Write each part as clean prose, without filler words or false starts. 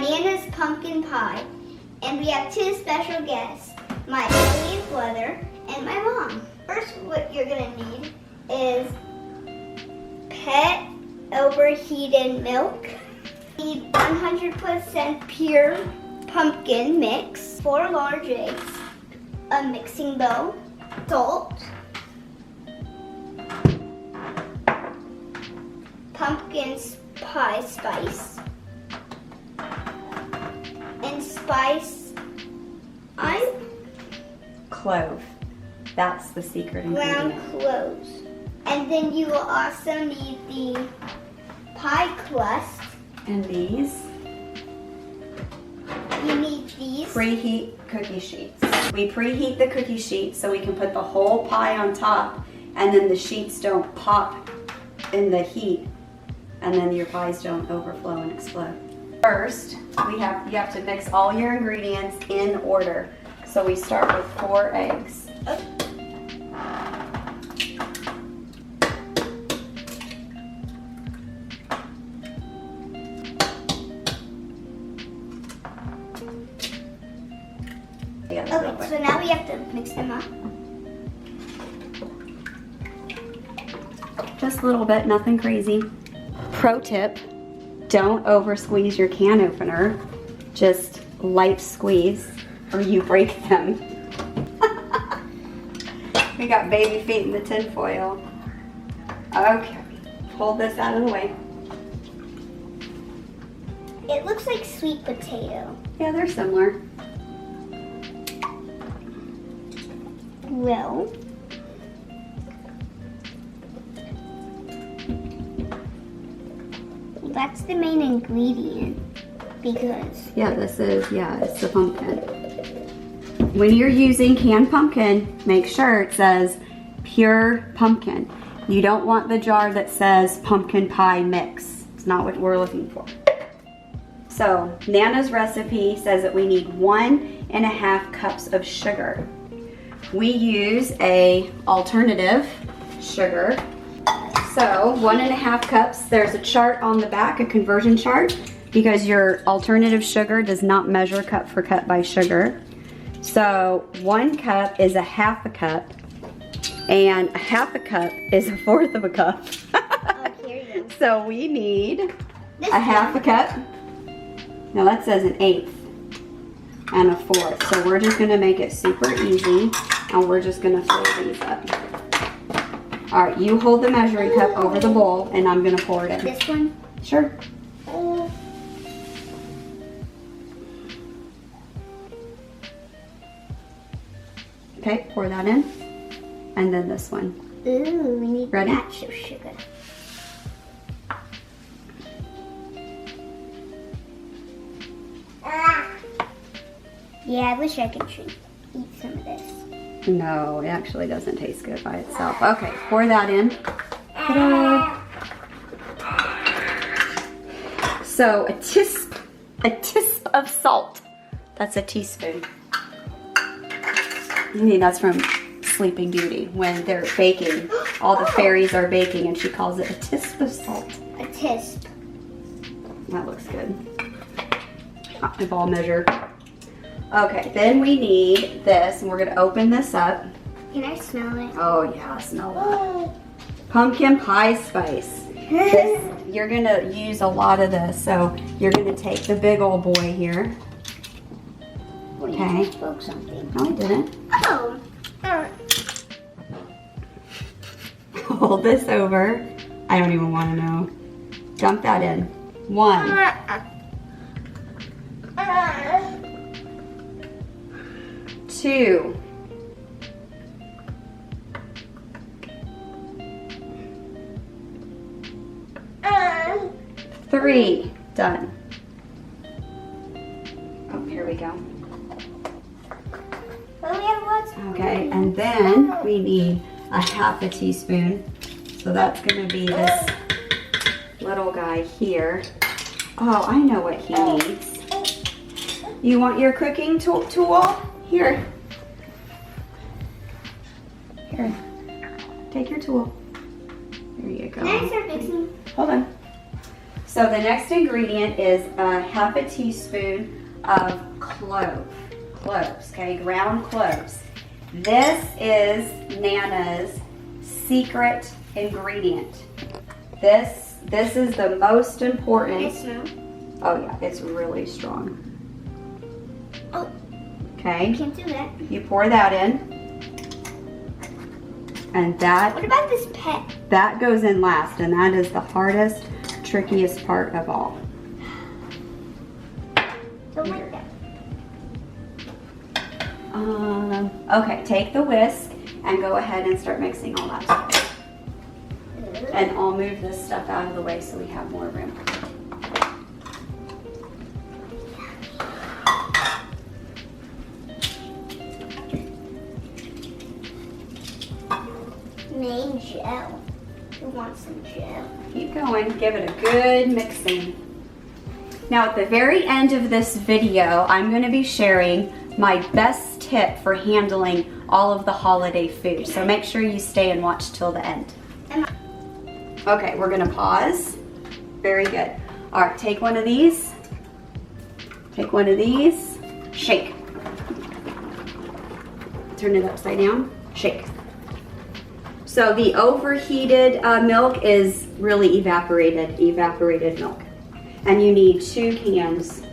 Nana's pumpkin pie. And we have two special guests, my alien brother and my mom. First, what you're gonna need is pet overheated milk. You need 100% pure pumpkin mix, 4 large eggs, a mixing bowl, salt, pumpkin pie spice, and spice Clove. That's the secret ingredient. ground cloves. And then you will also need the pie crust. And these You need these. preheat cookie sheets. We preheat the cookie sheets so we can put the whole pie on top, and then the sheets don't pop in the heat, and then your pies don't overflow and explode. First, you have to mix all your ingredients in order. So we start with 4 eggs. Okay, so now we have to mix them up. Just a little bit, nothing crazy. Pro tip, don't over squeeze your can opener. Just light squeeze or you break them. We got baby feet in the tin foil. Okay, pull this out of the way. It looks like sweet potato. Yeah, they're similar. Well, that's the main ingredient because Yeah, it's the pumpkin. When you're using canned pumpkin, make sure it says pure pumpkin. You don't want the jar that says pumpkin pie mix. It's not what we're looking for. So, Nana's recipe says that we need 1.5 cups of sugar. We use a alternative sugar. So 1.5 cups, there's a chart on the back, a conversion chart, because your alternative sugar does not measure cup for cup by sugar. So 1 cup is 1/2 a cup, and 1/2 a cup is 1/4 of a cup. here you go. So we need This 1/2 a cup. Now that says 1/8 and 1/4. So we're just gonna make it super easy, and we're just gonna fill these up. All right, you hold the measuring cup over the bowl, and I'm gonna pour it in. This one? Sure. Okay, pour that in, and then this one. Ooh, we need Ready? lots of sugar. Yeah, I wish I could eat some of this. No, it actually doesn't taste good by itself. Okay, pour that in. Ta-da. So a tisp of salt. That's a teaspoon. I think that's from Sleeping Beauty when they're baking. All the fairies are baking, and she calls it a tisp of salt. A tisp. That looks good. My ball measure. Okay, then we need this, and we're gonna open this up. Can I smell it? Oh yeah, smell that. Pumpkin pie spice. You're gonna use a lot of this, so you're gonna take the big old boy here. Well, Okay. you just spoke something. No, I didn't. Oh. Hold this over. I don't even want to know. Dump that in. 1, 2, 3. Done. Oh, here we go. Well, we have lots. Okay, and then we need 1/2 teaspoon. So that's gonna be this little guy here. Oh, I know what he needs. You want your cooking tool? Here. Here. Take your tool. There you go. Can I start mixing? Hold on. So the next ingredient is a half a teaspoon of cloves, okay, ground cloves. This is Nana's secret ingredient. This is the most important. Can I smell? Oh yeah, it's really strong. Oh, okay. Can't do that. You pour that in. And What about this pet? that goes in last, and that is the hardest, trickiest part of all. Don't like that. Okay, take the whisk and go ahead and start mixing all that together. And I'll move this stuff out of the way so we have more room. Main gel. Who wants some gel? Keep going, give it a good mixing. Now at the very end of this video, I'm going to be sharing my best tip for handling all of the holiday food. So make sure you stay and watch till the end. Okay, we're going to pause. Very good. All right, take one of these. Take one of these. Shake. Turn it upside down. Shake. So the overheated milk is really evaporated milk. And you need 2 cans.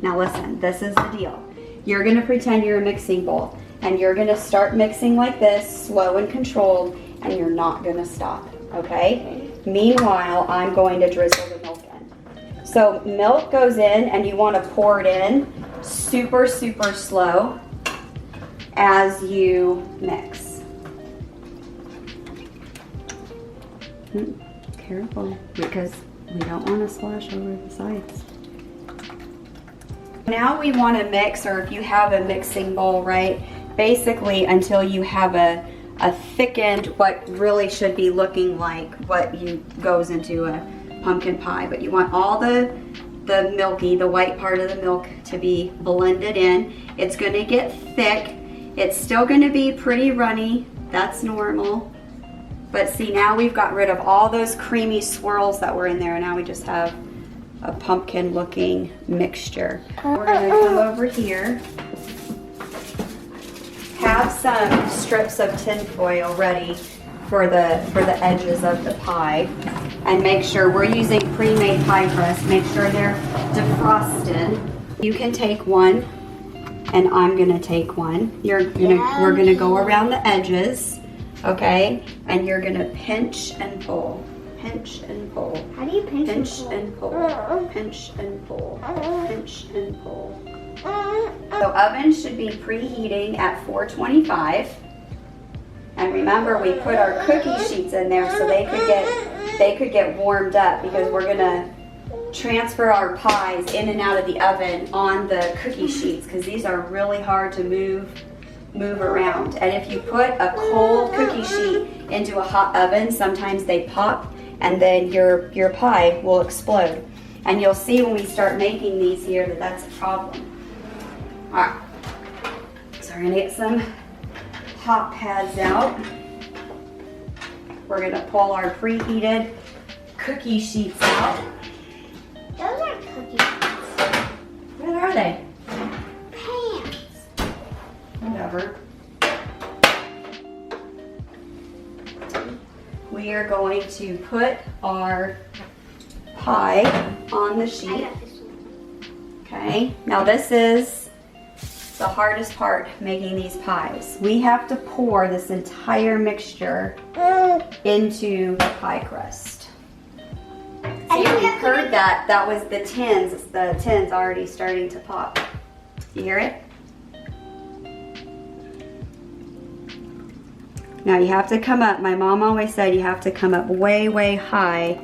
Now listen, this is the deal. You're gonna pretend you're a mixing bowl, and you're gonna start mixing like this, slow and controlled, and you're not gonna stop, okay? Meanwhile, I'm going to drizzle the milk in. So milk goes in, and you wanna pour it in super, super slow as you mix. Careful, because we don't want to splash over the sides. Now we want to mix, or if you have a mixing bowl, right, basically until you have a thickened, what really should be looking like what goes into a pumpkin pie. But you want all the milky, the white part of the milk to be blended in. It's going to get thick. It's still going to be pretty runny. That's normal. But see, now we've got rid of all those creamy swirls that were in there, and now we just have a pumpkin looking mixture. We're gonna come over here. Have some strips of tin foil ready for the edges of the pie. And make sure we're using pre-made pie crust. Make sure they're defrosted. You can take one, and I'm gonna take one. We're gonna go around the edges. Okay, and you're gonna pinch and pull, pinch and pull. How do you pinch and pull? Pinch and pull, pinch and pull. So oven should be preheating at 425. And remember, we put our cookie sheets in there so they could get warmed up, because we're gonna transfer our pies in and out of the oven on the cookie sheets, because these are really hard to move around. And if you put a cold cookie sheet into a hot oven, sometimes they pop, and then your pie will explode. And you'll see when we start making these here that that's a problem. All right, so we're gonna get some hot pads out. We're gonna pull our preheated cookie sheets out. Those aren't cookies. What are they? Pants. Whatever. We are going to put our pie on the I sheet. got this one. Okay, now this is the hardest part, making these pies. We have to pour this entire mixture into the pie crust. See, you heard that? That was the tins. The tins already starting to pop. You hear it? Now you have to come up, my mom always said you have to come up way, way high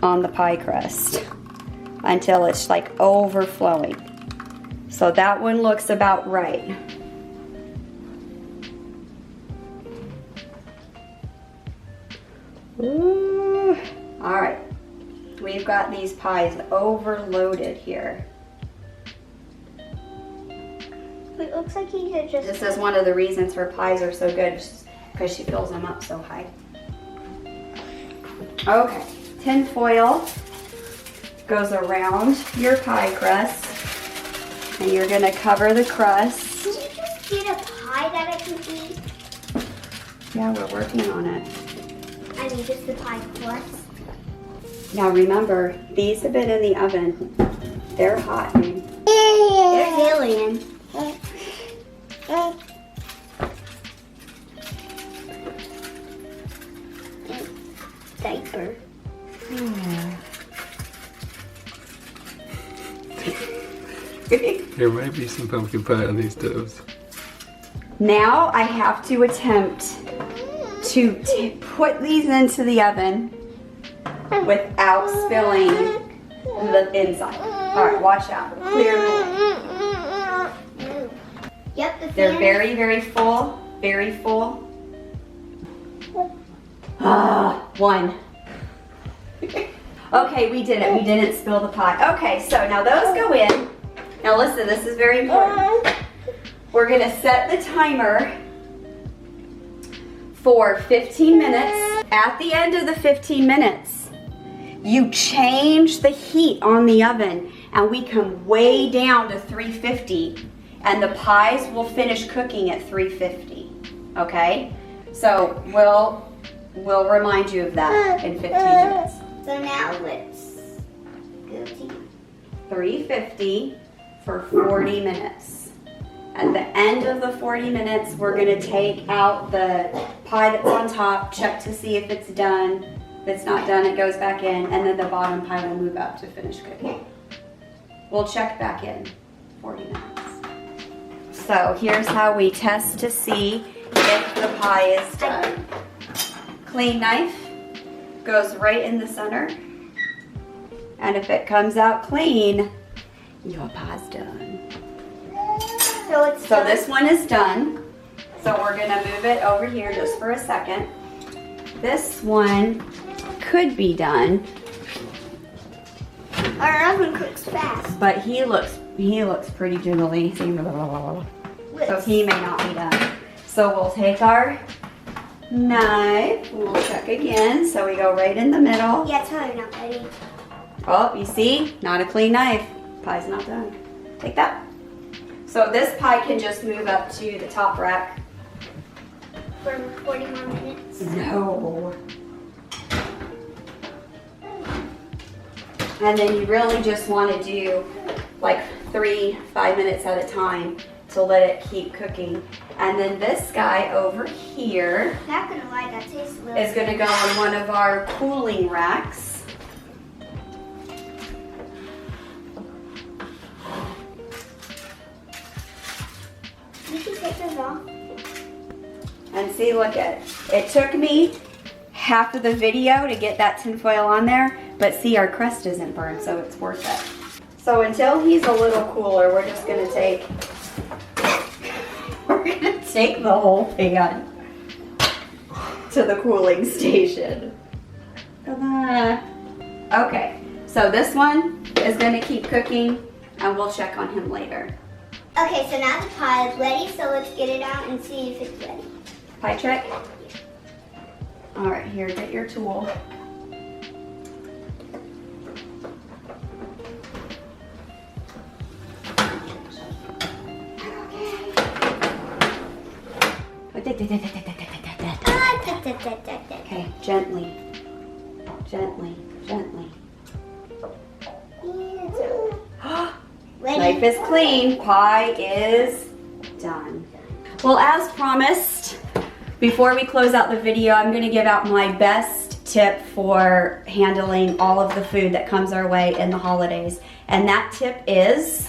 on the pie crust until it's like overflowing. So that one looks about right. Ooh. All right, we've got these pies overloaded here. It looks like he could just... This is one of the reasons her pies are so good, because she fills them up so high. Okay. tin foil goes around your pie crust, and you're gonna cover the crust. Can you just get a pie that I can eat? Yeah, we're working on it. I mean, just the pie crust. Now remember, these have been in the oven. They're hot, dude. There's alien. Diaper. There might be some pumpkin pie on these stoves. Now I have to attempt to put these into the oven without spilling the inside. All right, watch out. Clear. Yep, the They're fan. very, very full. Very full. One. Okay, we did it. We didn't spill the pie. Okay, so now those go in. Now listen, this is very important. We're gonna set the timer for 15 minutes. At the end of the 15 minutes, you change the heat on the oven and we come way down to 350 and the pies will finish cooking at 350, okay? So we'll remind you of that in 15 minutes. So now let's go to 350 for 40 minutes. At the end of the 40 minutes, we're gonna take out the pie that's on top, check to see if it's done. If it's not done, it goes back in, and then the bottom pie will move up to finish cooking. We'll check back in 40 minutes. So here's how we test to see if the pie is done. Clean knife goes right in the center. And if it comes out clean, your pie's done. So this one is done. So we're gonna move it over here just for a second. This one could be done, our oven cooks fast. but he looks pretty jiggly. So he may not be done. So we'll take our knife, we'll check again. So we go right in the middle. Yeah, tell you're not ready. Oh, you see? Not a clean knife. Pie's not done. Take that. So this pie can just move up to the top rack. For 40 more minutes. No. And then you really just want to do like 3-5 minutes at a time to let it keep cooking. And then this guy over here Not gonna lie, that tastes a little. is going to go on one of our cooling racks. You can take those off. And see, look at it. It took me half of the video to get that tinfoil on there, but see, our crust isn't burned, so it's worth it. So until he's a little cooler, we're just gonna take the whole pan to the cooling station. Ta-da. Okay, so this one is gonna keep cooking, and we'll check on him later. Okay, so now the pie is ready, so let's get it out and see if it's ready. Pie check. All right, here, get your tool. Okay, gently, gently, gently. Ready. Knife is clean, pie is done. Well, as promised, before we close out the video, I'm gonna give out my best tip for handling all of the food that comes our way in the holidays. And that tip is,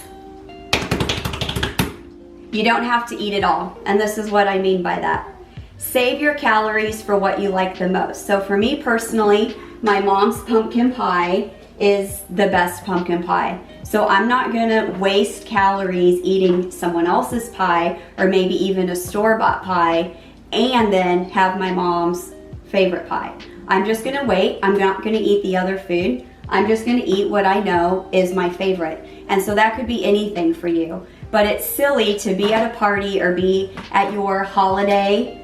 you don't have to eat it all. And this is what I mean by that. Save your calories for what you like the most. So for me personally, my mom's pumpkin pie is the best pumpkin pie. So I'm not gonna waste calories eating someone else's pie or maybe even a store-bought pie and then have my mom's favorite pie. I'm just gonna wait. I'm not gonna eat the other food. I'm just gonna eat what I know is my favorite. And so that could be anything for you. But it's silly to be at a party or be at your holiday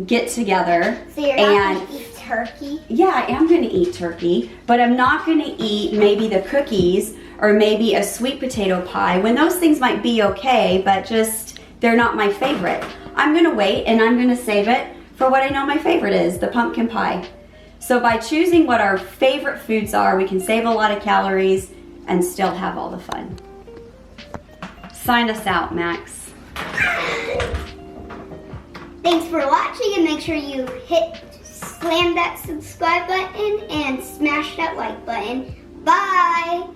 get together So you're not and gonna eat turkey. Yeah, I am gonna eat turkey, but I'm not gonna eat maybe the cookies or maybe a sweet potato pie, when those things might be okay, but just, they're not my favorite. I'm gonna wait and I'm gonna save it for what I know my favorite is, the pumpkin pie. So by choosing what our favorite foods are, we can save a lot of calories and still have all the fun. Sign us out, Max. Thanks for watching, and make sure you slam that subscribe button and smash that like button. Bye!